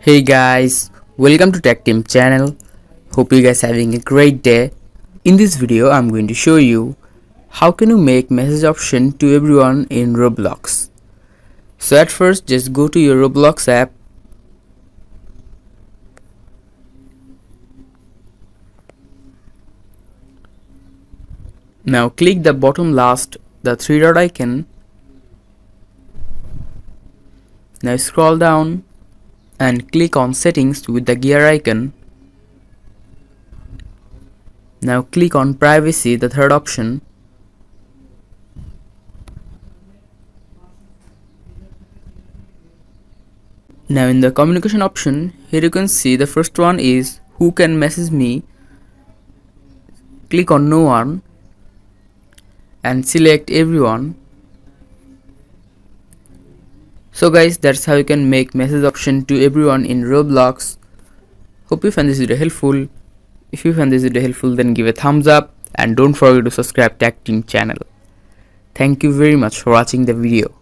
Hey guys, welcome to Tech Team channel. Hope you guys having a great day. In this video, I'm going to show you how can you make message option to everyone in Roblox. So at first, just go to your Roblox app. Now click the bottom last, the three dot icon. Now scroll down and click on settings with the gear icon. Now click on privacy, the third option. Now in the communication option, here you can see the first one is who can message me. Click on no one and select everyone. So guys, that's how you can make message option to everyone in Roblox. Hope you found this video helpful. If you found this video helpful, then give a thumbs up and don't forget to subscribe Tech Team channel. Thank you very much for watching the video.